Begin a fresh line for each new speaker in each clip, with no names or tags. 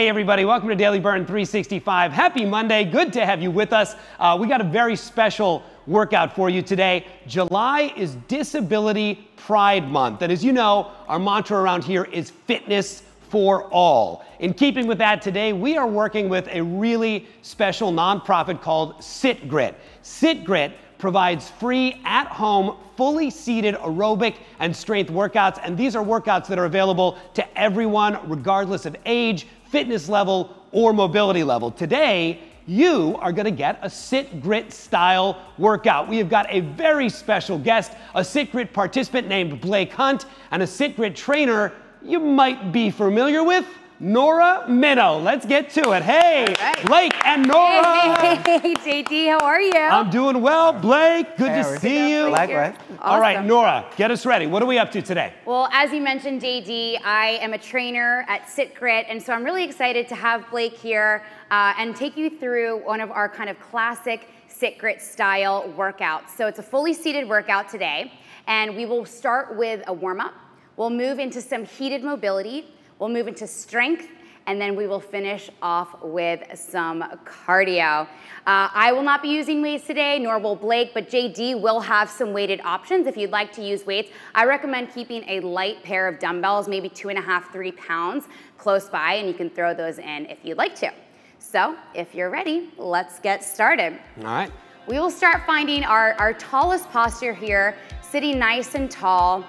Hey everybody, welcome to Daily Burn 365. Happy Monday, good to have you with us. We got a very special workout for you today. July is Disability Pride Month, and as you know, our mantra around here is fitness for all. In keeping with that, today we are working with a really special nonprofit called SitGrit. SitGrit provides free, at-home, fully seated aerobic and strength workouts, and these are workouts that are available to everyone regardless of age, fitness level, or mobility level. Today, you are gonna get a SitGrit style workout. We have got a very special guest, a SitGrit participant named Blake Hunt, and a SitGrit trainer you might be familiar with, Nora Minno. Let's get to it. Hey, right. Blake and Nora.
Hey, JD, how are you?
I'm doing well, Blake. Good to see you.
Likewise. Awesome.
All right, Nora, get us ready. What are we up to today?
Well, as you mentioned, JD, I am a trainer at SitGrit, and so I'm really excited to have Blake here and take you through one of our kind of classic SitGrit style workouts. So it's a fully seated workout today, and we will start with a warm-up. We'll move into some heated mobility. We'll move into strength, and then we will finish off with some cardio. I will not be using weights today, nor will Blake, but JD will have some weighted options if you'd like to use weights. I recommend keeping a light pair of dumbbells, maybe 2.5, 3 pounds close by, and you can throw those in if you'd like to. So if you're ready, let's get started.
All right.
We will start finding our tallest posture here, sitting nice and tall.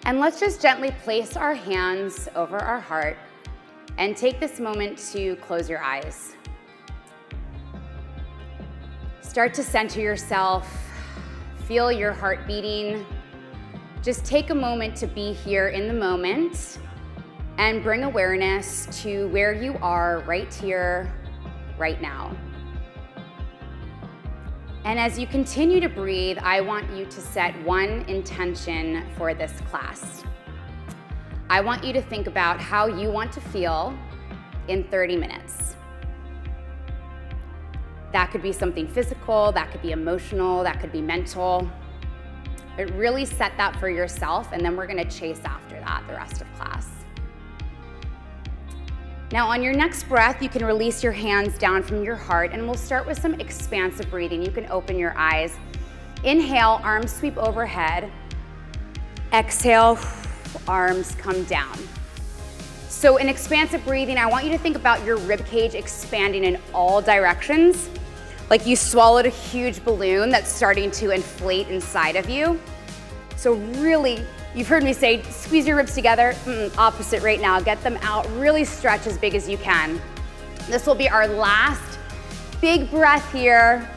And let's just gently place our hands over our heart and take this moment to close your eyes. Start to center yourself, feel your heart beating. Just take a moment to be here in the moment and bring awareness to where you are right here, right now. And as you continue to breathe, I want you to set one intention for this class. I want you to think about how you want to feel in 30 minutes. That could be something physical, that could be emotional, that could be mental. But really set that for yourself, and then we're gonna chase after that the rest of class. Now on your next breath, you can release your hands down from your heart, and we'll start with some expansive breathing. You can open your eyes. Inhale, arms sweep overhead. Exhale, arms come down. So in expansive breathing, I want you to think about your rib cage expanding in all directions, like you swallowed a huge balloon that's starting to inflate inside of you. So really, you've heard me say, squeeze your ribs together. Opposite right now. Get them out. Really stretch as big as you can. This will be our last big breath here.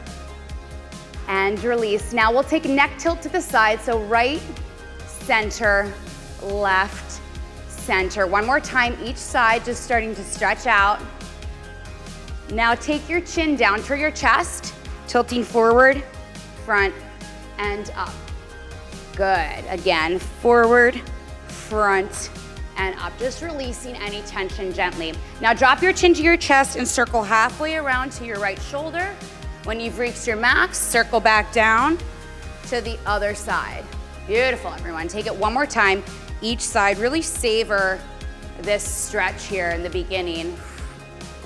And release. Now we'll take neck tilt to the side. So right, center, left, center. One more time each side, just starting to stretch out. Now take your chin down to your chest, tilting forward, front, and up. Good. Again, forward, front, and up. Just releasing any tension gently. Now drop your chin to your chest and circle halfway around to your right shoulder. When you've reached your max, circle back down to the other side. Beautiful, everyone. Take it one more time. Each side, really savor this stretch here in the beginning.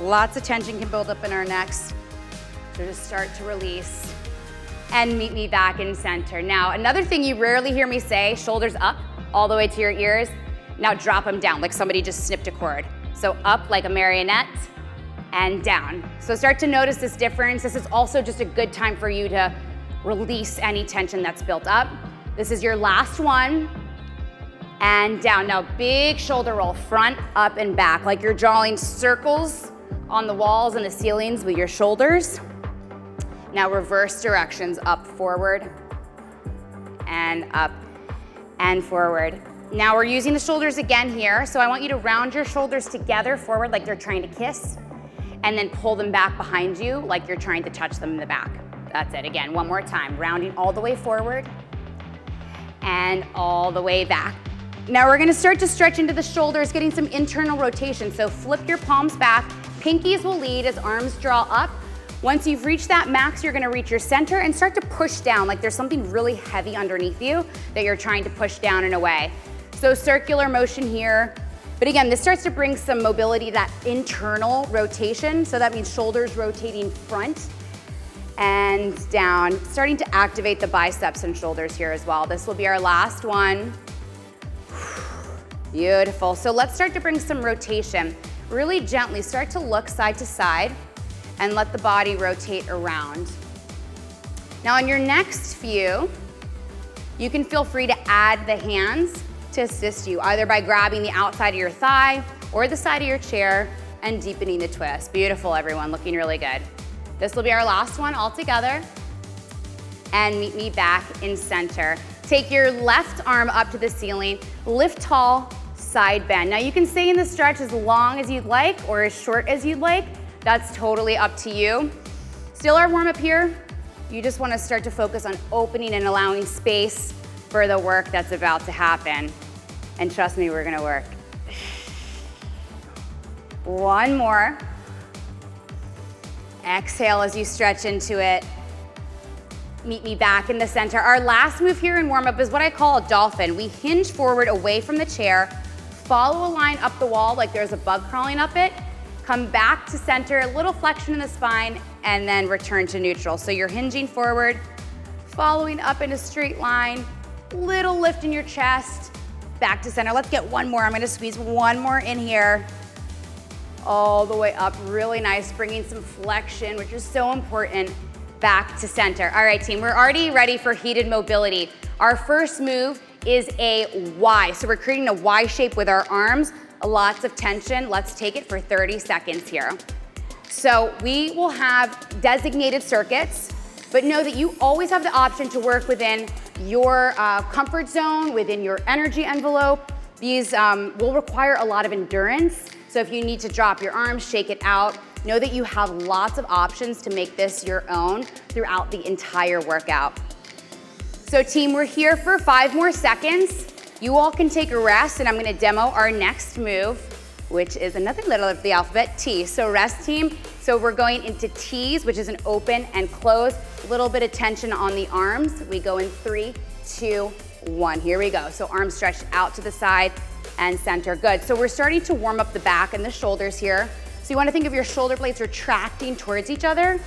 Lots of tension can build up in our necks. So just start to release. And meet me back in center. Now, another thing you rarely hear me say, shoulders up all the way to your ears. Now drop them down like somebody just snipped a cord. So up like a marionette and down. So start to notice this difference. This is also just a good time for you to release any tension that's built up. This is your last one. And down. Now big shoulder roll, front, up, and back, like you're drawing circles on the walls and the ceilings with your shoulders. Now reverse directions, up, forward, and up, and forward. Now we're using the shoulders again here, so I want you to round your shoulders together forward like they're trying to kiss, and then pull them back behind you like you're trying to touch them in the back. That's it, again, one more time. Rounding all the way forward, and all the way back. Now we're gonna start to stretch into the shoulders, getting some internal rotation. So flip your palms back, pinkies will lead as arms draw up. Once you've reached that max, you're gonna reach your center and start to push down like there's something really heavy underneath you that you're trying to push down and away. So circular motion here. But again, this starts to bring some mobility, that internal rotation. So that means shoulders rotating front and down, starting to activate the biceps and shoulders here as well. This will be our last one. Beautiful. So let's start to bring some rotation. Really gently start to look side to side and let the body rotate around. Now on your next few, you can feel free to add the hands to assist you, either by grabbing the outside of your thigh or the side of your chair and deepening the twist. Beautiful, everyone, looking really good. This will be our last one all together. And meet me back in center. Take your left arm up to the ceiling, lift tall, side bend. Now you can stay in the stretch as long as you'd like or as short as you'd like. That's totally up to you. Still our warm up here. You just want to start to focus on opening and allowing space for the work that's about to happen. And trust me, we're gonna work. One more. Exhale as you stretch into it. Meet me back in the center. Our last move here in warm-up is what I call a dolphin. We hinge forward away from the chair, follow a line up the wall like there's a bug crawling up it, come back to center, a little flexion in the spine, and then return to neutral. So you're hinging forward, following up in a straight line, little lift in your chest, back to center. Let's get one more. I'm gonna squeeze one more in here. All the way up, really nice, bringing some flexion, which is so important, back to center. All right, team, we're already ready for heated mobility. Our first move is a Y. So we're creating a Y shape with our arms, lots of tension. Let's take it for 30 seconds here. So we will have designated circuits, but know that you always have the option to work within your comfort zone, within your energy envelope. These will require a lot of endurance. So if you need to drop your arms, shake it out, know that you have lots of options to make this your own throughout the entire workout. So team, we're here for 5 more seconds. You all can take a rest and I'm gonna demo our next move, which is another letter of the alphabet, T. So rest team, so we're going into T's, which is an open and close, a little bit of tension on the arms. We go in 3, 2, 1, here we go. So arms stretched out to the side and center, good. So we're starting to warm up the back and the shoulders here. So you wanna think of your shoulder blades retracting towards each other,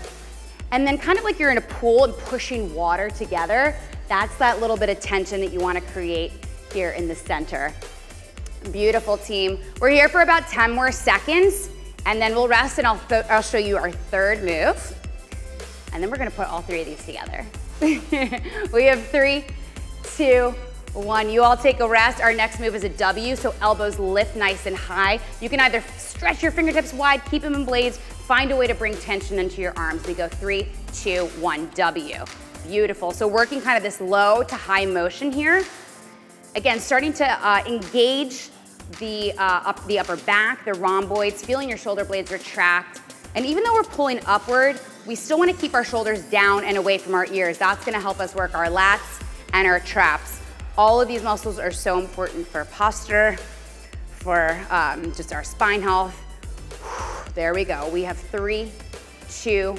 and then kind of like you're in a pool and pushing water together. That's that little bit of tension that you wanna create here in the center. Beautiful, team. We're here for about 10 more seconds, and then we'll rest, and I'll show you our third move. And then we're gonna put all 3 of these together. We have 3, 2, 1. You all take a rest. Our next move is a W, so elbows lift nice and high. You can either stretch your fingertips wide, keep them in blades, find a way to bring tension into your arms. We go 3, 2, 1, W. Beautiful. So working kind of this low to high motion here. Again, starting to engage the upper back, the rhomboids, feeling your shoulder blades retract. And even though we're pulling upward, we still want to keep our shoulders down and away from our ears. That's going to help us work our lats and our traps. All of these muscles are so important for posture, for just our spine health. There we go. We have 3, 2,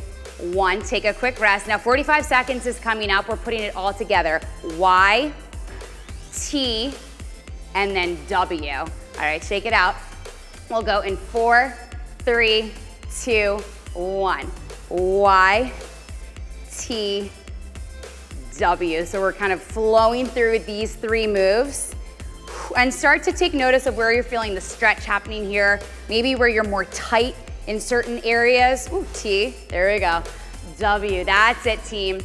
1. Take a quick rest. Now 45 seconds is coming up. We're putting it all together. Y, T, and then W. All right, shake it out. We'll go in 4, 3, 2, 1. Y, T, W. So we're kind of flowing through these 3 moves. And start to take notice of where you're feeling the stretch happening here. Maybe where you're more tight in certain areas. Ooh, T, there we go. W, that's it, team.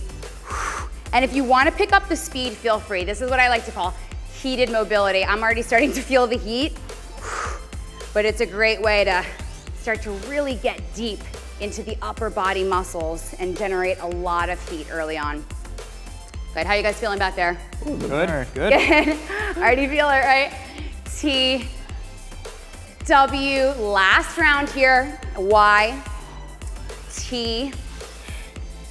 And if you want to pick up the speed, feel free. This is what I like to call heated mobility. I'm already starting to feel the heat, but it's a great way to start to really get deep into the upper body muscles and generate a lot of heat early on. Good, how you guys feeling back there?
Ooh, good, good.
Good. Already feel it, right? T, W, last round here. Y, T,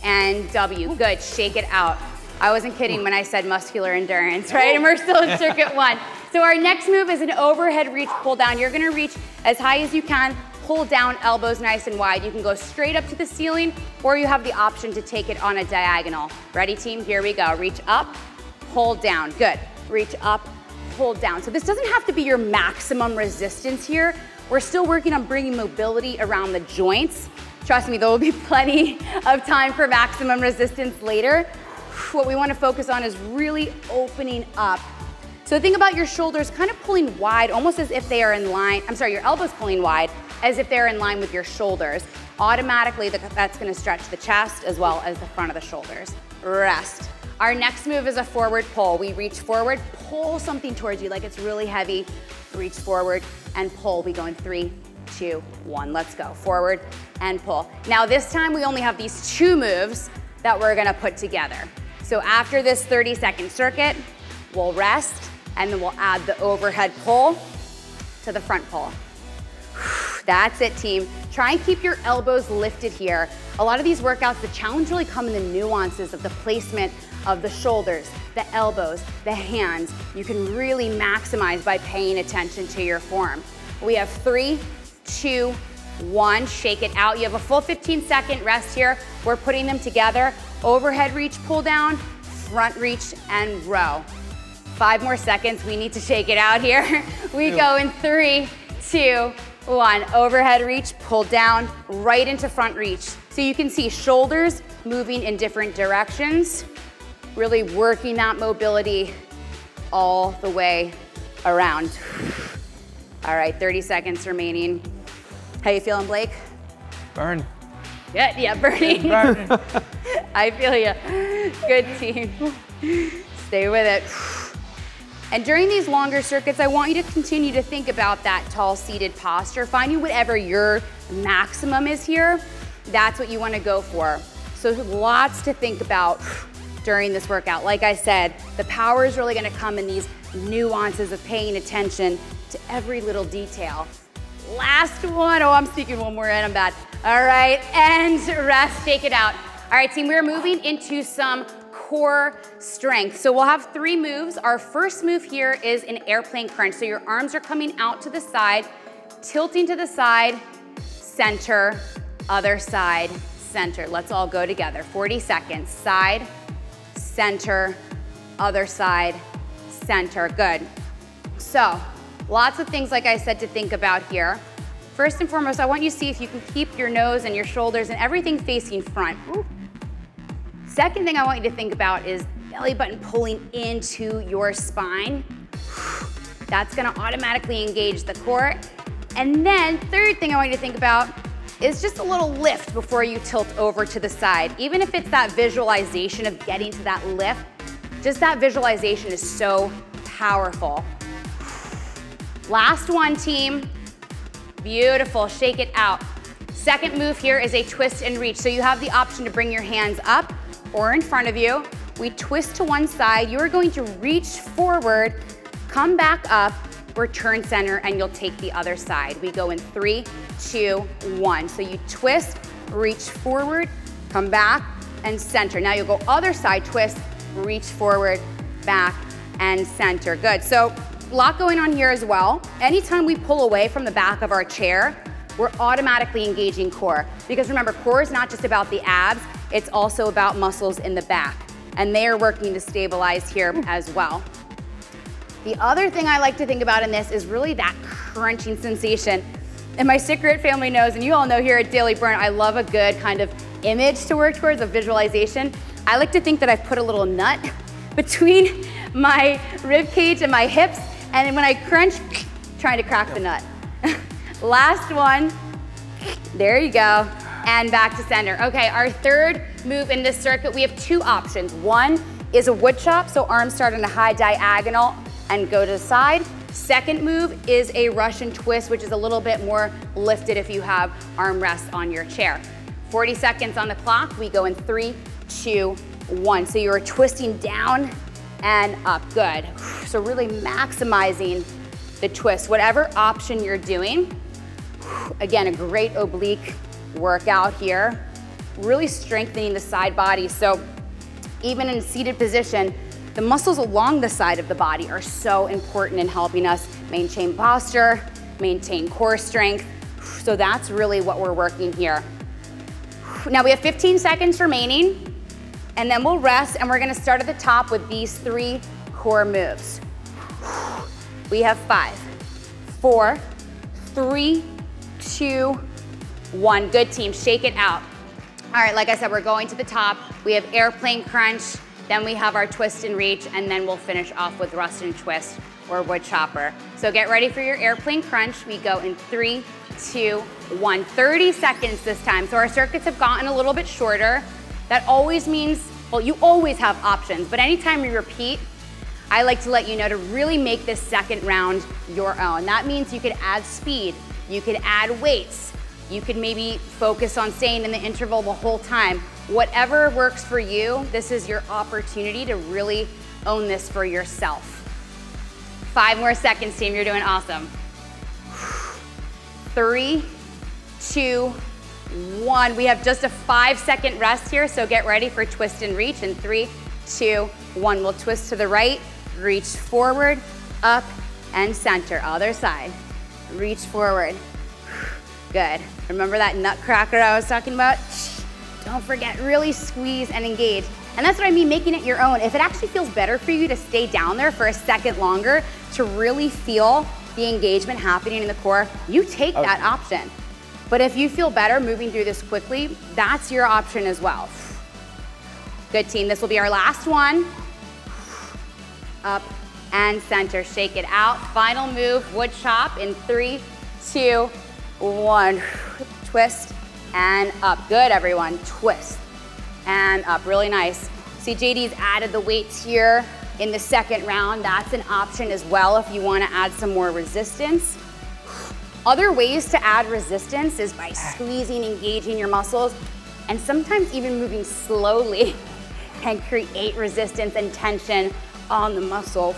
and W. Good, shake it out. I wasn't kidding when I said muscular endurance, right? And we're still in circuit 1. So our next move is an overhead reach pull down. You're gonna reach as high as you can, pull down, elbows nice and wide. You can go straight up to the ceiling, or you have the option to take it on a diagonal. Ready, team? Here we go. Reach up, pull down. Good. Reach up, pull down. So this doesn't have to be your maximum resistance here. We're still working on bringing mobility around the joints. Trust me, there will be plenty of time for maximum resistance later. What we want to focus on is really opening up. So think about your shoulders kind of pulling wide, almost as if they are in line. I'm sorry, your elbows pulling wide, as if they're in line with your shoulders. Automatically, that's going to stretch the chest as well as the front of the shoulders. Rest. Our next move is a forward pull. We reach forward, pull something towards you like it's really heavy. Reach forward and pull. We go in 3, 2, 1. Let's go. Forward and pull. Now this time we only have these 2 moves that we're going to put together. So after this 30-second circuit, we'll rest, and then we'll add the overhead pull to the front pull. That's it, team. Try and keep your elbows lifted here. A lot of these workouts, the challenge really come in the nuances of the placement of the shoulders, the elbows, the hands. You can really maximize by paying attention to your form. We have 3, 2, 1, shake it out. You have a full 15-second rest here. We're putting them together. Overhead reach, pull down, front reach, and row. 5 more seconds. We need to shake it out here. We go in 3, 2, 1. Overhead reach, pull down, right into front reach. So you can see shoulders moving in different directions, really working that mobility all the way around. All right, 30 seconds remaining. How you feeling, Blake?
Burn.
Yeah, burning.
Burn.
I feel you. Good team. Stay with it. And during these longer circuits, I want you to continue to think about that tall seated posture. Finding whatever your maximum is here, that's what you want to go for. So lots to think about during this workout. Like I said, the power is really going to come in these nuances of paying attention to every little detail. Last one. Oh, I'm sneaking one more in. I'm bad. All right, and rest. Shake it out. All right, team, we're moving into some core strength. So we'll have 3 moves. Our first move here is an airplane crunch. So your arms are coming out to the side, tilting to the side, center, other side, center. Let's all go together. 40 seconds. Side, center, other side, center. Good. So lots of things, like I said, to think about here. First and foremost, I want you to see if you can keep your nose and your shoulders and everything facing front. Ooh. Second thing I want you to think about is belly button pulling into your spine. That's gonna automatically engage the core. And then third thing I want you to think about is just a little lift before you tilt over to the side. Even if it's that visualization of getting to that lift, just that visualization is so powerful. Last one, team. Beautiful, shake it out. Second move here is a twist and reach. So you have the option to bring your hands up or in front of you. We twist to one side. You are going to reach forward, come back up, return center, and you'll take the other side. We go in 3, 2, 1. So you twist, reach forward, come back, and center. Now you'll go other side, twist, reach forward, back, and center. Good. So a lot going on here as well. Anytime we pull away from the back of our chair, we're automatically engaging core. Because remember, core is not just about the abs, it's also about muscles in the back. And they are working to stabilize here as well. The other thing I like to think about in this is really that crunching sensation. And my SitGrit family knows, and you all know here at Daily Burn, I love a good kind of image to work towards, a visualization. I like to think that I've put a little nut between my rib cage and my hips, and when I crunch, trying to crack the nut. Last one. There you go. And back to center. Okay, our third move in this circuit, we have 2 options. One is a wood chop, so arms start in a high diagonal and go to the side. Second move is a Russian twist, which is a little bit more lifted if you have arm rests on your chair. 40 seconds on the clock. We go in 3, 2, 1. So you're twisting down and up. Good. So really maximizing the twist, whatever option you're doing. Again, a great oblique workout here. Really strengthening the side body. So even in a seated position, the muscles along the side of the body are so important in helping us maintain posture, maintain core strength. So that's really what we're working here. Now we have 15 seconds remaining, and then we'll rest, and we're gonna start at the top with these 3 core moves. We have 5, 4, 3, 2, 1. Good team, shake it out. All right, like I said, we're going to the top. We have airplane crunch, then we have our twist and reach, and then we'll finish off with thrust and twist or wood chopper. So get ready for your airplane crunch. We go in 3, 2, 1. 30 seconds this time. So our circuits have gotten a little bit shorter. That always means, well, you always have options, but anytime you repeat, I like to let you know to really make this second round your own. That means you could add speed, you could add weights, you could maybe focus on staying in the interval the whole time. Whatever works for you, this is your opportunity to really own this for yourself. 5 more seconds, team, you're doing awesome. 3, 2, 1. We have just a 5-second rest here, so get ready for twist and reach in 3, 2, 1. We'll twist to the right, reach forward, up, and center. Other side. Reach forward. Good. Remember that nutcracker I was talking about? Don't forget, really squeeze and engage. And that's what I mean, making it your own. If it actually feels better for you to stay down there for a second longer to really feel the engagement happening in the core, you take that option. But if you feel better moving through this quickly, that's your option as well. Good team, this will be our last one. Up and center, shake it out. Final move, wood chop in 3, 2, 1. Twist and up. Good, everyone, twist and up, really nice. See, JD's added the weights here in the second round. That's an option as well if you wanna add some more resistance. Other ways to add resistance is by squeezing, engaging your muscles, and sometimes even moving slowly can create resistance and tension on the muscle.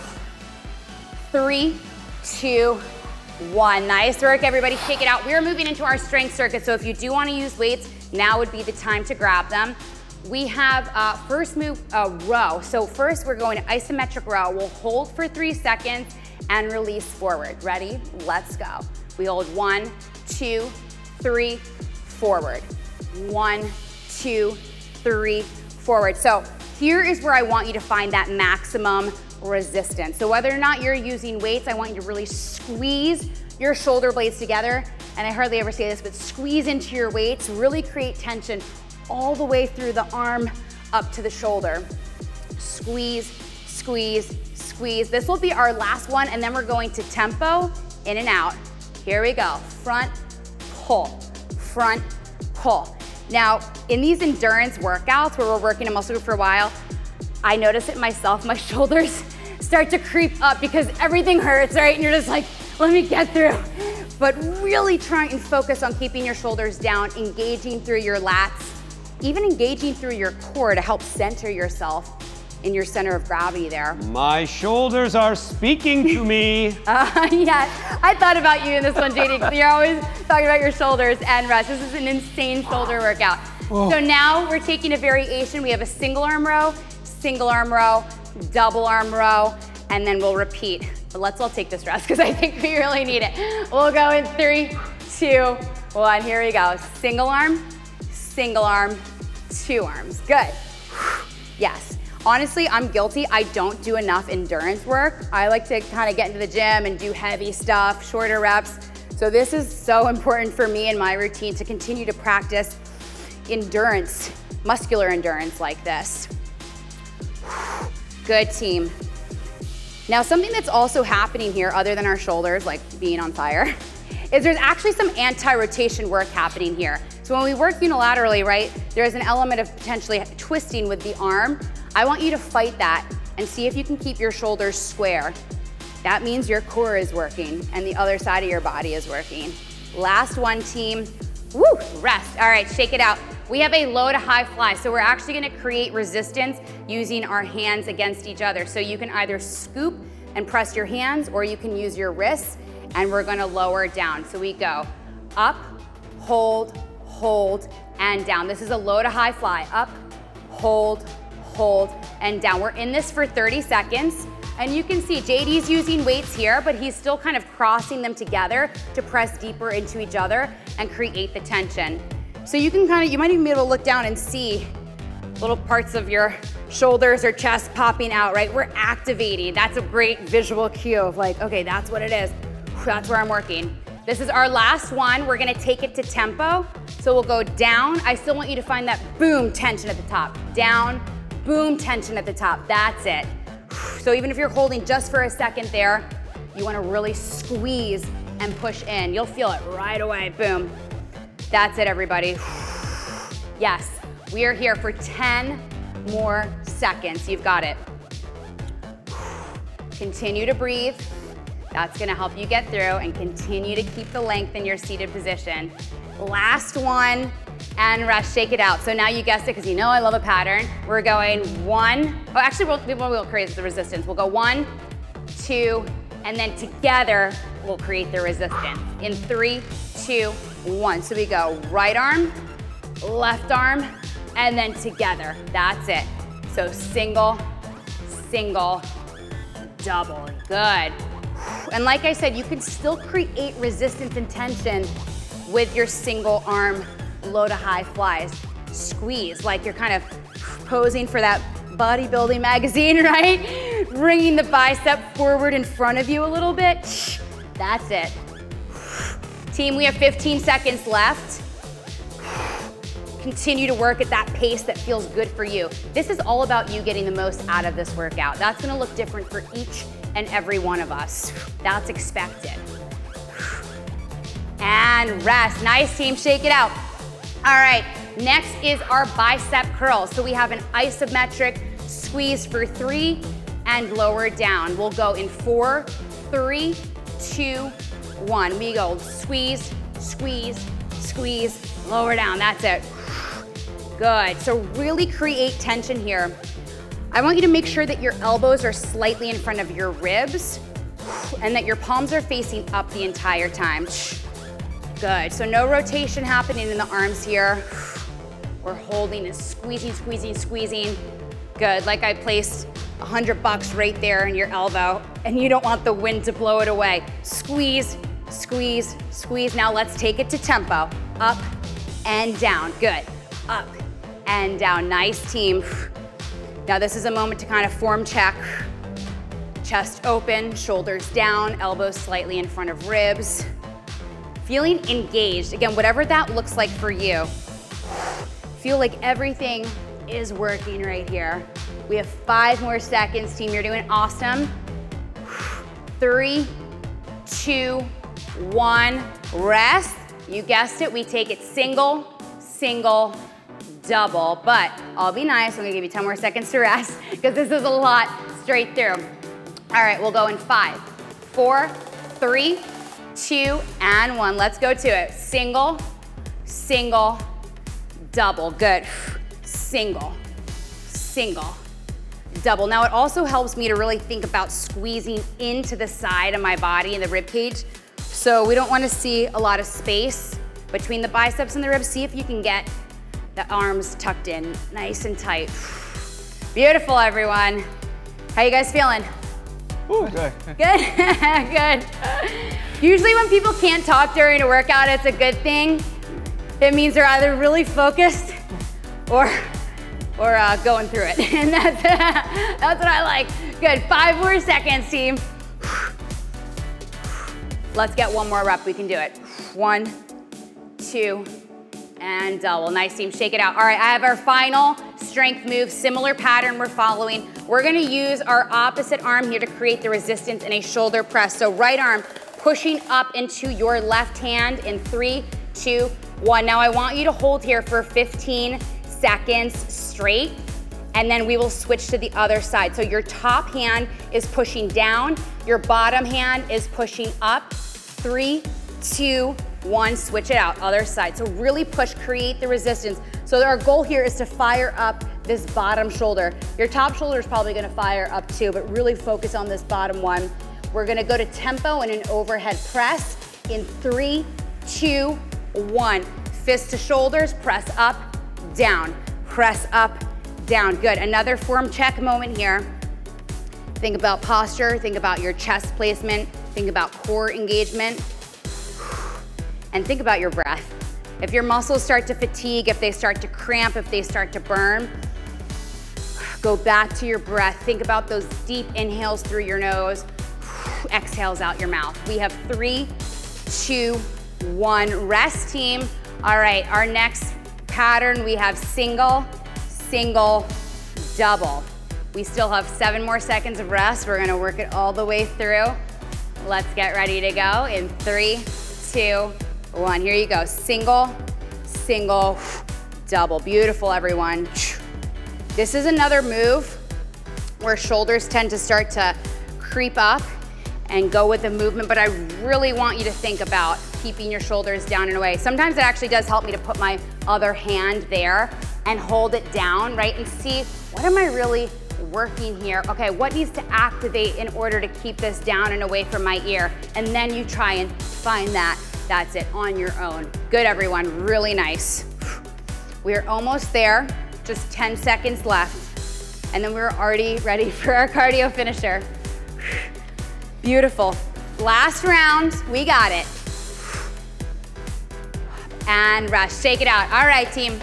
3, 2, 1. Nice work, everybody. Shake it out. We're moving into our strength circuit, so if you do want to use weights, now would be the time to grab them. We have first move, row. So first we're going to isometric row. We'll hold for 3 seconds and release forward. Ready? Let's go. We hold 1, 2, 3, forward. 1, 2, 3, forward. So here is where I want you to find that maximum resistance. So whether or not you're using weights, I want you to really squeeze your shoulder blades together. And I hardly ever say this, but squeeze into your weights, really create tension all the way through the arm up to the shoulder. Squeeze, squeeze, squeeze. This will be our last one, and then we're going to tempo, in and out. Here we go. Front, pull, front, pull. Now, in these endurance workouts where we're working a muscle group for a while, I notice it myself, my shoulders start to creep up because everything hurts, right? And you're just like, let me get through. But really try and focus on keeping your shoulders down, engaging through your lats, even engaging through your core to help center yourself in your center of gravity there.
My shoulders are speaking to me.
Yeah, I thought about you in this one, JD. You're always talking about your shoulders and rest. This is an insane shoulder workout. So now we're taking a variation. We have a single arm row, double arm row, and then we'll repeat. But let's all take this rest because I think we really need it. We'll go in 3, 2, 1. Here we go. Single arm, 2 arms. Good. Yes. Honestly, I'm guilty. I don't do enough endurance work. I like to kind of get into the gym and do heavy stuff, shorter reps. So this is so important for me in my routine to continue to practice endurance, muscular endurance like this. Good team. Now, something that's also happening here, other than our shoulders, like being on fire, is there's actually some anti-rotation work happening here. So when we work unilaterally, right, there's an element of potentially twisting with the arm. I want you to fight that and see if you can keep your shoulders square. That means your core is working and the other side of your body is working. Last one, team. Woo, rest. All right, shake it out. We have a low to high fly, so we're actually gonna create resistance using our hands against each other. So you can either scoop and press your hands, or you can use your wrists, and we're gonna lower down. So we go up, hold, hold, and down. This is a low to high fly. Up, hold, hold, and down. We're in this for 30 seconds. And you can see JD's using weights here, but he's still kind of crossing them together to press deeper into each other and create the tension. So you can you might even be able to look down and see little parts of your shoulders or chest popping out, right? We're activating. That's a great visual cue of like, okay, that's what it is. That's where I'm working. This is our last one. We're gonna take it to tempo. So we'll go down. I still want you to find that boom tension at the top. Down, boom tension at the top. That's it. So even if you're holding just for a second there, you wanna really squeeze and push in. You'll feel it right away, boom. That's it, everybody. Yes, we are here for 10 more seconds. You've got it. Continue to breathe. That's gonna help you get through, and continue to keep the length in your seated position. Last one, and rest, shake it out. So now you guessed it, because you know I love a pattern. We're going one, oh actually we'll create the resistance. We'll go 1, 2, and then together we'll create the resistance. In 3, 2, 1. So we go right arm, left arm, and then together. That's it. So single, single, double. Good. And like I said, you can still create resistance and tension with your single arm low to high flies. Squeeze, like you're kind of posing for that bodybuilding magazine, right? Bringing the bicep forward in front of you a little bit. That's it. Team, we have 15 seconds left. Continue to work at that pace that feels good for you. This is all about you getting the most out of this workout. That's gonna look different for each and every one of us. That's expected. And rest. Nice, team, shake it out. All right, next is our bicep curl. So we have an isometric squeeze for 3 and lower down. We'll go in 4, 3, 2, 1. We go squeeze, squeeze, squeeze, lower down. That's it. Good. So really create tension here. I want you to make sure that your elbows are slightly in front of your ribs and that your palms are facing up the entire time. Good. So no rotation happening in the arms here. We're holding and squeezing, squeezing, squeezing. Good. Like I placed $100 right there in your elbow, and you don't want the wind to blow it away. Squeeze, squeeze, squeeze. Now let's take it to tempo. Up and down. Good. Up and down. Nice, team. Now this is a moment to kind of form check. Chest open, shoulders down, elbows slightly in front of ribs. Feeling engaged. Again, whatever that looks like for you. Feel like everything is working right here. We have 5 more seconds, team. You're doing awesome. 3, 2, 1. Rest. You guessed it. We take it single, single, double. But I'll be nice. I'm gonna give you 10 more seconds to rest because this is a lot straight through. All right, we'll go in 5, 4, 3, 2, and 1. Let's go to it. Single, single, double. Good. Single, single, double. Now it also helps me to really think about squeezing into the side of my body and the rib cage. So we don't want to see a lot of space between the biceps and the ribs. See if you can get the arms tucked in nice and tight. Beautiful, everyone. How you guys feeling?
Ooh, good.
Good? Good. Usually when people can't talk during a workout, it's a good thing. It means they're either really focused or going through it. And that's what I like. Good, 5 more seconds, team. Let's get 1 more rep, we can do it. 1, 2, and double. Nice, team, shake it out. All right, I have our final strength move, similar pattern we're following. We're gonna use our opposite arm here to create the resistance in a shoulder press. So right arm pushing up into your left hand in 3, 2, 1. Now I want you to hold here for 15 seconds straight, and then we will switch to the other side. So your top hand is pushing down, your bottom hand is pushing up. 3, 2, 1, switch it out, other side. So really push, create the resistance. So our goal here is to fire up this bottom shoulder. Your top shoulder is probably gonna fire up too, but really focus on this bottom one. We're gonna go to tempo and an overhead press in 3, 2, 1. Fist to shoulders, press up, down, press up, down. Good, another form check moment here. Think about posture, think about your chest placement, think about core engagement, and think about your breath. If your muscles start to fatigue, if they start to cramp, if they start to burn, Go back to your breath. Think about those deep inhales through your nose, exhales out your mouth. We have 3, 2, 1. Rest, team. All right, our next pattern, we have single, single, double. We still have 7 more seconds of rest. We're gonna work it all the way through. Let's get ready to go in 3, 2, 1. Here you go. Single, single, double. Beautiful, everyone. This is another move where shoulders tend to start to creep up and go with the movement, but I really want you to think about keeping your shoulders down and away. Sometimes it actually does help me to put my other hand there and hold it down, right? And see, what am I really working here? Okay, what needs to activate in order to keep this down and away from my ear? And then you try and find that. That's it, on your own. Good, everyone, really nice. We're almost there, just 10 seconds left. And then we're already ready for our cardio finisher. Beautiful. Last round, we got it. And rest, shake it out. All right, team.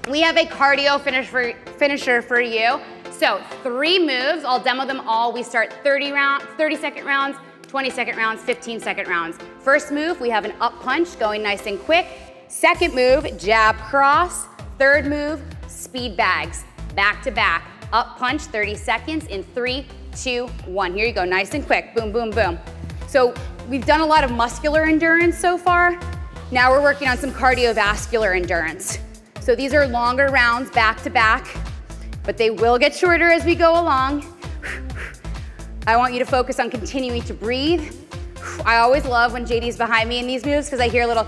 We have a cardio finisher for you. So 3 moves, I'll demo them all. We start 30-second rounds, 20-second rounds, 15-second rounds. First move, we have an up punch going nice and quick. Second move, jab cross. Third move, speed bags, back to back. Up punch, 30 seconds in 3, 2, 1. Here you go, nice and quick, boom, boom, boom. So we've done a lot of muscular endurance so far. Now we're working on some cardiovascular endurance. So these are longer rounds back to back, but they will get shorter as we go along. I want you to focus on continuing to breathe. I always love when JD's behind me in these moves because I hear little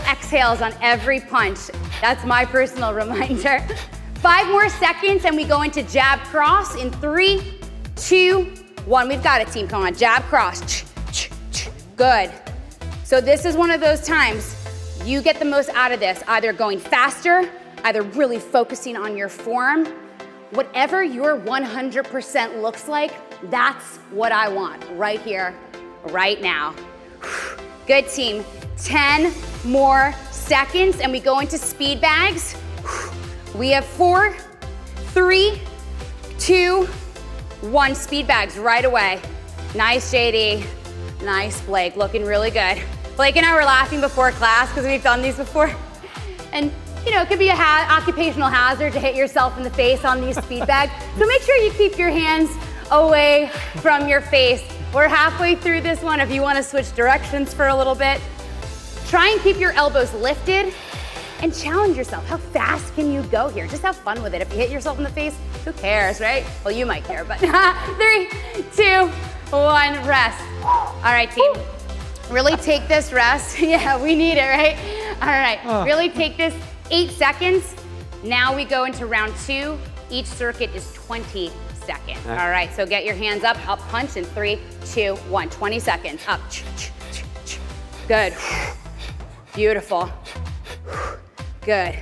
exhales on every punch. That's my personal reminder. 5 more seconds and we go into jab cross in 3, 2, 1. We've got it, team, come on, jab cross. Good. So this is one of those times you get the most out of this, either going faster, either really focusing on your form. Whatever your 100% looks like, that's what I want right here, right now. Good, team. 10 more seconds and we go into speed bags. We have 4, 3, 2, 1. Speed bags right away. Nice, JD. Nice, Blake. Looking really good. Blake and I were laughing before class because we've done these before. And you know, it could be an occupational hazard to hit yourself in the face on these speed bags. So make sure you keep your hands away from your face. We're halfway through this one. If you want to switch directions for a little bit, try and keep your elbows lifted and challenge yourself. How fast can you go here? Just have fun with it. If you hit yourself in the face, who cares, right? Well, you might care, but 3, 2, 1, rest. All right, team. Really take this rest. Yeah, we need it, right? All right, really take this 8 seconds. Now we go into round 2. Each circuit is 20 seconds. All right, so get your hands up punch in 3, 2, 1. 20 seconds, up. Good. Beautiful. Good.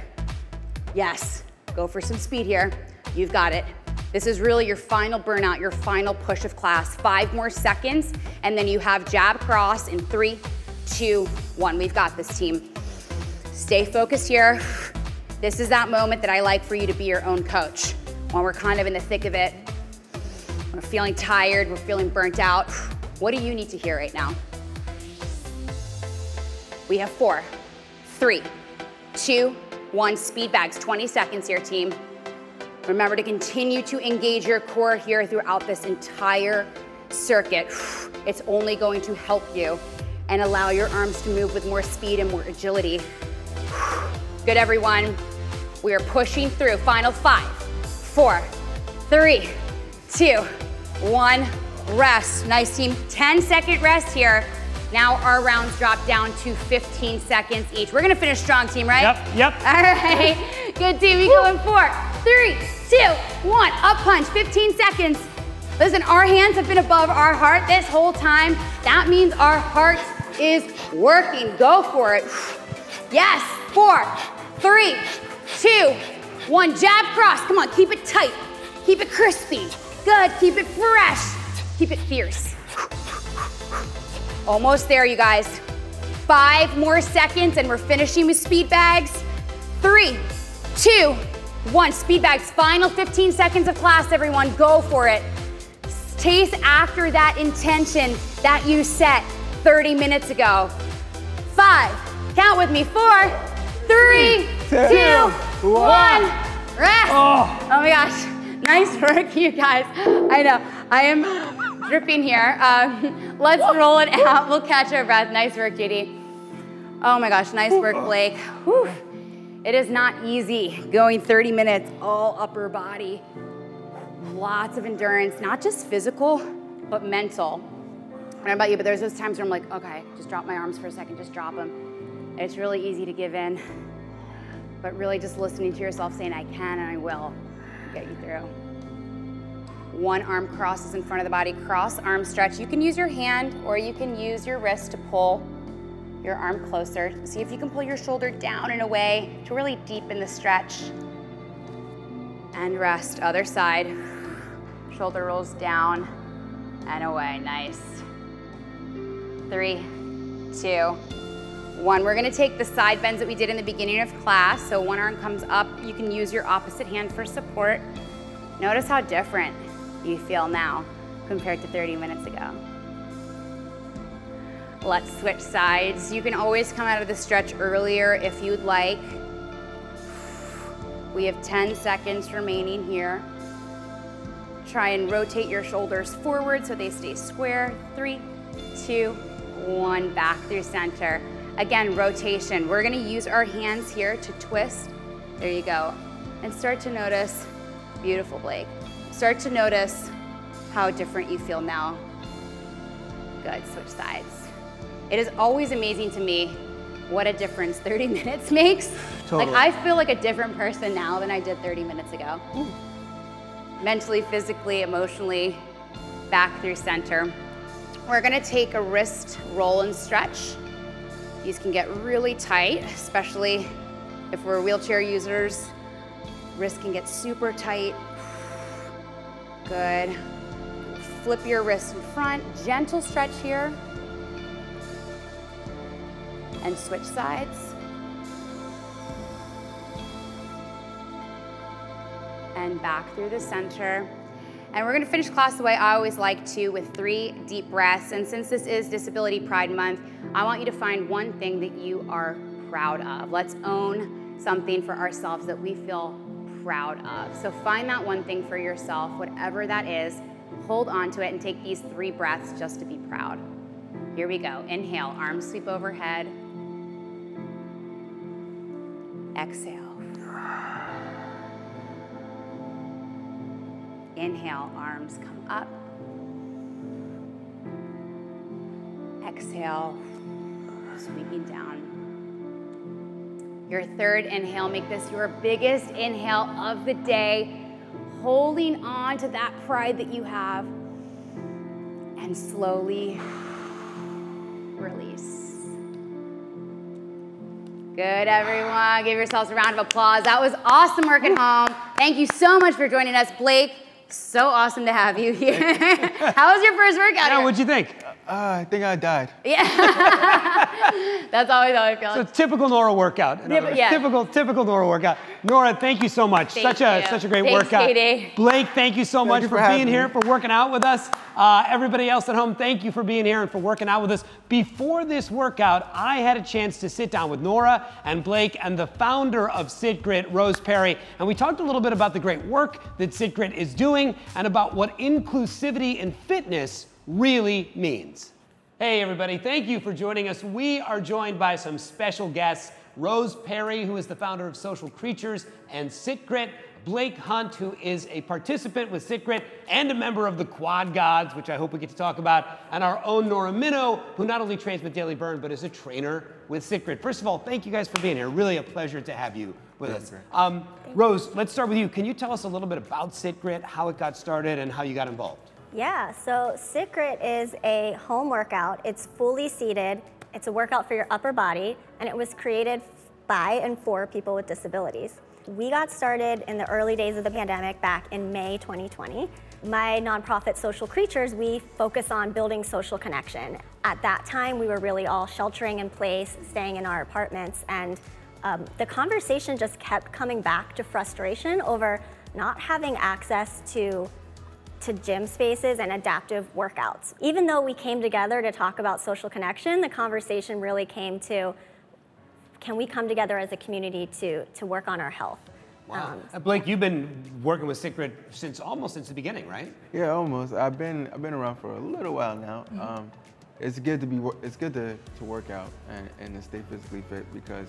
Yes, go for some speed here. You've got it. This is really your final burnout, your final push of class. 5 more seconds, and then you have jab cross in 3, 2, 1. We've got this, team. Stay focused here. This is that moment that I like for you to be your own coach. When we're kind of in the thick of it, we're feeling tired, we're feeling burnt out. What do you need to hear right now? We have 4, 3, 2, 1. Speed bags, 20 seconds here, team. Remember to continue to engage your core here throughout this entire circuit. It's only going to help you and allow your arms to move with more speed and more agility. Good, everyone. We are pushing through. Final 5, 4, 3, 2, 1. Rest. Nice, team. 10-second rest here. Now our rounds drop down to 15 seconds each. We're gonna finish strong, team, right?
Yep.
All right. Good, team. We go in 4, 3, 2, 1. Up punch, 15 seconds. Listen, our hands have been above our heart this whole time. That means our heart is working. Go for it. Yes. 4, 3, 2, 1. Jab cross. Come on, keep it tight. Keep it crispy. Good. Keep it fresh. Keep it fierce. Almost there, you guys. 5 more seconds and we're finishing with speed bags. 3, 2, 1. Speed bags, final 15 seconds of class, everyone, go for it. Chase after that intention that you set 30 minutes ago. 5, count with me, 4, 3, 2, 1, rest. Oh my gosh, nice work, you guys. I know, I am dripping here. Let's roll it out, we'll catch our breath. Nice work, JD. Oh my gosh, nice work, Blake. Whew. It is not easy going 30 minutes, all upper body. Lots of endurance, not just physical, but mental. I don't know about you, but there's those times where I'm like, okay, just drop my arms for a second, just drop them. It's really easy to give in, but really just listening to yourself saying, I can and I will get you through. One arm crosses in front of the body, cross arm stretch. You can use your hand or you can use your wrist to pull your arm closer. See if you can pull your shoulder down and away to really deepen the stretch. And rest, other side. Shoulder rolls down and away, nice. 3, 2, 1. We're gonna take the side bends that we did in the beginning of class. So one arm comes up, you can use your opposite hand for support. Notice how different you feel now compared to 30 minutes ago. Let's switch sides. You can always come out of the stretch earlier if you'd like. We have 10 seconds remaining here. Try and rotate your shoulders forward so they stay square. 3, 2, 1, back through center. Again, rotation. We're gonna use our hands here to twist. There you go. And start to notice, beautiful, Blake. Start to notice how different you feel now. Good, switch sides. It is always amazing to me what a difference 30 minutes makes. Totally. Like, I feel like a different person now than I did 30 minutes ago. Ooh. Mentally, physically, emotionally, back through center. We're gonna take a wrist roll and stretch. These can get really tight, especially if we're wheelchair users. Wrist can get super tight. Good. Flip your wrist in front, gentle stretch here. And switch sides. And back through the center. And we're gonna finish class the way I always like to, with 3 deep breaths. And since this is Disability Pride Month, I want you to find one thing that you are proud of. Let's own something for ourselves that we feel proud of. So find that one thing for yourself, whatever that is, hold on to it and take these 3 breaths just to be proud. Here we go. Inhale, arms sweep overhead. Exhale. Inhale, arms come up. Exhale, sweeping down. Your third inhale, make this your biggest inhale of the day, holding on to that pride that you have, and slowly release. Good, everyone. Give yourselves a round of applause. That was awesome work at home. Thank you so much for joining us. Blake, so awesome to have you here. How was your first workout?
Yeah, what'd you think?
I think I died.
Yeah. That's always how I feel.
So typical Nora workout.
Yeah.
Typical Nora workout. Nora, thank you so much. Such a great workout.
Katie.
Blake, thank you so much for being here, for working out with us. Everybody else at home, thank you for being here and for working out with us. Before this workout, I had a chance to sit down with Nora and Blake and the founder of SitGrit, Rose Perry, and we talked a little bit about the great work that SitGrit is doing and about what inclusivity in fitness really means. Hey everybody, thank you for joining us. We are joined by some special guests. Rose Perry, who is the founder of Social Creatures and SitGrit. Blake Hunt, who is a participant with SitGrit and a member of the Quad Gods, which I hope we get to talk about. And our own Nora Minno, who not only trains with Daily Burn, but is a trainer with SitGrit. First of all, thank you guys for being here. Really a pleasure to have you with us. Rose, let's start with you. Can you tell us a little bit about SitGrit, how it got started, and how you got involved?
Yeah, so SitGrit is a home workout. It's fully seated. It's a workout for your upper body, and it was created by and for people with disabilities. We got started in the early days of the pandemic back in May 2020. My nonprofit Social Creatures, we focus on building social connection. At that time, we were really all sheltering in place, staying in our apartments, and the conversation just kept coming back to frustration over not having access to gym spaces and adaptive workouts. Even though we came together to talk about social connection, the conversation really came to, can we come together as a community to work on our health?
Wow. Blake, you've been working with SitGrit almost since the beginning, right?
Yeah, almost. I've been around for a little while now. It's good to work out and to stay physically fit because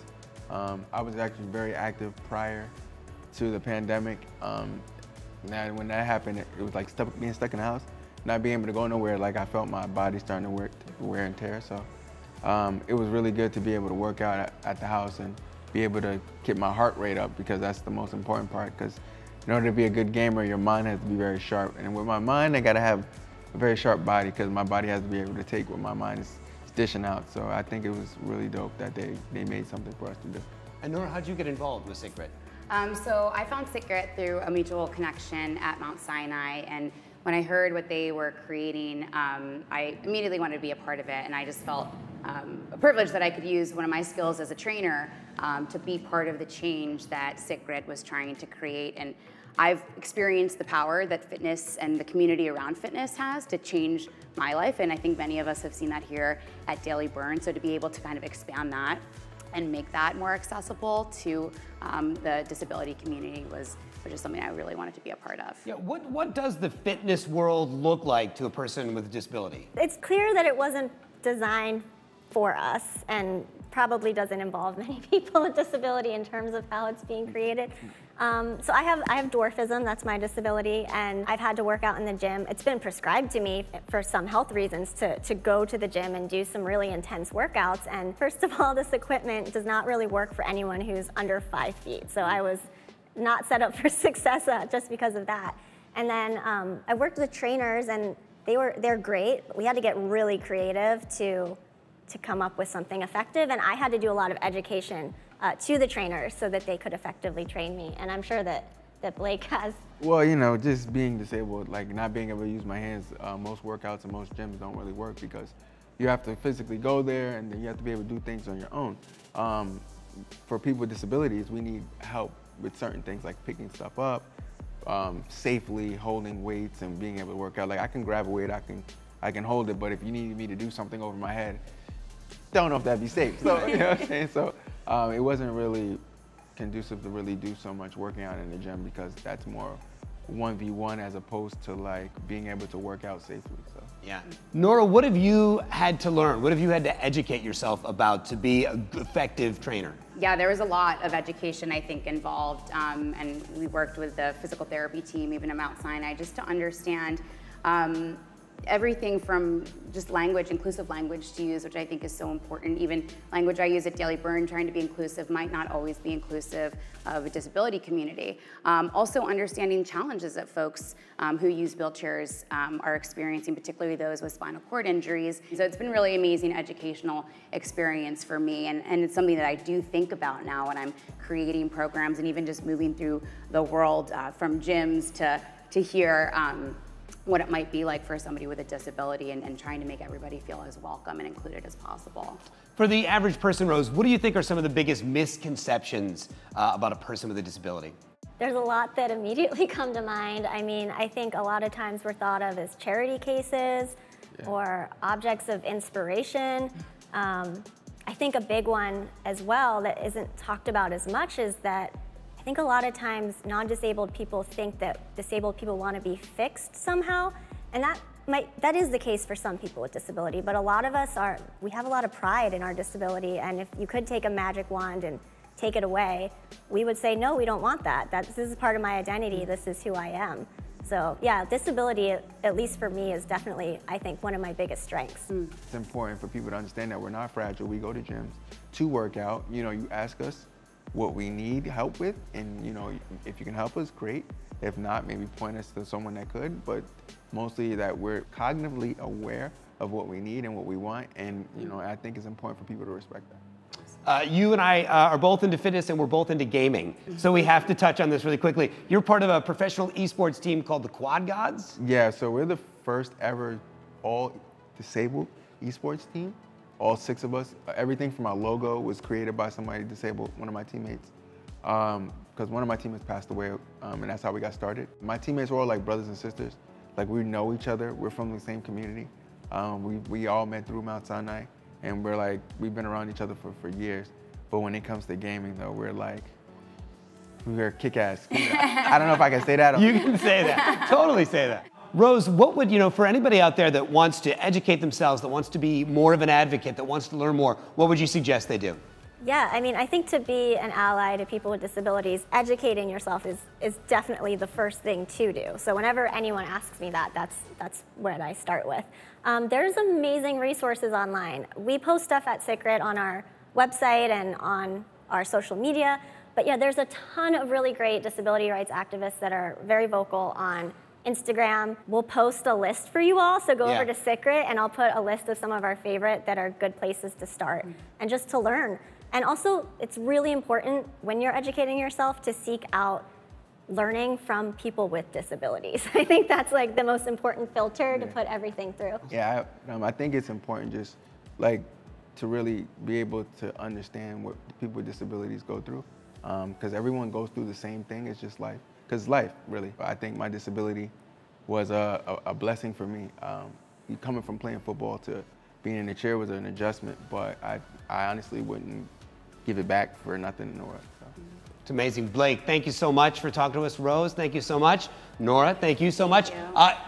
I was actually very active prior to the pandemic. Now, when that happened, it was like being stuck in the house, not being able to go nowhere. Like I felt my body starting to wear and tear. So it was really good to be able to work out at the house and be able to keep my heart rate up because that's the most important part. Because in order to be a good gamer, your mind has to be very sharp. And with my mind, I gotta have a very sharp body because my body has to be able to take what my mind is dishing out. So I think it was really dope that they made something for us to do.
And Nora, how'd you get involved with SitGrit?
So I found SitGrit through a mutual connection at Mount Sinai, and when I heard what they were creating, I immediately wanted to be a part of it, and I just felt a privilege that I could use one of my skills as a trainer to be part of the change that SitGrit was trying to create. And I've experienced the power that fitness and the community around fitness has to change my life, and I think many of us have seen that here at Daily Burn. So to be able to kind of expand that and make that more accessible to the disability community was just something I really wanted to be a part of.
Yeah, what does the fitness world look like to a person with a disability?
It's clear that it wasn't designed for us and probably doesn't involve many people with disability in terms of how it's being created. So I have dwarfism, that's my disability, and I've had to work out in the gym. It's been prescribed to me for some health reasons to go to the gym and do some really intense workouts. And first of all, this equipment does not really work for anyone who's under 5 feet. So I was not set up for success just because of that. And then I worked with trainers and they're great. We had to get really creative to come up with something effective, and I had to do a lot of education to the trainers so that they could effectively train me, and I'm sure that Blake has.
Well, you know, just being disabled, like not being able to use my hands, most workouts and most gyms don't really work because you have to physically go there and then you have to be able to do things on your own. For people with disabilities, we need help with certain things like picking stuff up, safely holding weights and being able to work out. Like I can grab a weight, I can hold it, but if you needed me to do something over my head, don't know if that'd be safe. So, you know what I'm saying? So it wasn't really conducive to really do so much working out in the gym because that's more 1v1 as opposed to like being able to work out safely. So.
Yeah. Nora, what have you had to learn? What have you had to educate yourself about to be an effective trainer?
Yeah, there was a lot of education, I think, involved, and we worked with the physical therapy team, even at Mount Sinai, just to understand everything from just language, inclusive language to use, which I think is so important. Even language I use at Daily Burn, trying to be inclusive, might not always be inclusive of a disability community. Also understanding challenges that folks who use wheelchairs are experiencing, particularly those with spinal cord injuries. So it's been really amazing educational experience for me, and it's something that I do think about now when I'm creating programs and even just moving through the world from gyms to here. What it might be like for somebody with a disability and trying to make everybody feel as welcome and included as possible.
For the average person, Rose, what do you think are some of the biggest misconceptions about a person with a disability?
There's a lot that immediately come to mind. I mean, I think a lot of times we're thought of as charity cases or objects of inspiration. I think a big one as well that isn't talked about as much is that I think a lot of times non-disabled people think that disabled people want to be fixed somehow, and that is the case for some people with disability, but a lot of us we have a lot of pride in our disability, and if you could take a magic wand and take it away, we would say, no, we don't want that. This is part of my identity, this is who I am. So yeah, disability, at least for me, is definitely, I think, one of my biggest strengths.
It's important for people to understand that we're not fragile. We go to gyms to work out. You know, you ask us what we need help with, and you know, if you can help us, great. If not, maybe point us to someone that could, but mostly that we're cognitively aware of what we need and what we want, and you know, I think it's important for people to respect that.
You and I are both into fitness and we're both into gaming, so we have to touch on this really quickly. You're part of a professional esports team called the Quad Gods?
Yeah, so we're the first ever all disabled esports team. all 6 of us. Everything from our logo was created by somebody disabled, one of my teammates. Because one of my teammates passed away, and that's how we got started. My teammates were all like brothers and sisters. Like, we know each other. We're from the same community. We all met through Mount Sinai, and we've been around each other for years. But when it comes to gaming, though, we're kick-ass. I don't know if I can say that.
You can say that. Totally say that. Rose, what would, for anybody out there that wants to educate themselves, that wants to be more of an advocate, that wants to learn more, what would you suggest they do?
Yeah, I mean, I think to be an ally to people with disabilities, educating yourself is definitely the first thing to do. So whenever anyone asks me that, that's what I start with. There's amazing resources online. We post stuff at SitGrit on our website and on our social media. But yeah, there's a ton of really great disability rights activists that are very vocal on Instagram. We'll post a list for you all, so go over to SitGrit and I'll put a list of some of our favorite that are good places to start and just to learn. And also, it's really important when you're educating yourself to seek out learning from people with disabilities. I think that's like the most important filter to put everything through.
Yeah, I think it's important just like to really be able to understand what people with disabilities go through. Because everyone goes through the same thing. It's just life. Because life, really. I think my disability was a blessing for me. Coming from playing football to being in the chair was an adjustment, but I honestly wouldn't give it back for nothing, Nora. So.
It's amazing. Blake, thank you so much for talking to us. Rose, thank you so much. Nora, thank you so much.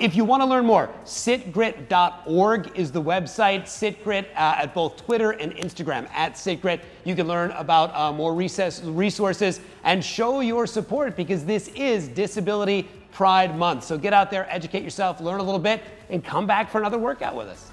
If you want to learn more, sitgrit.org is the website. SitGrit at both Twitter and Instagram at SitGrit. You can learn about more resources and show your support because this is Disability Pride Month. So get out there, educate yourself, learn a little bit, and come back for another workout with us.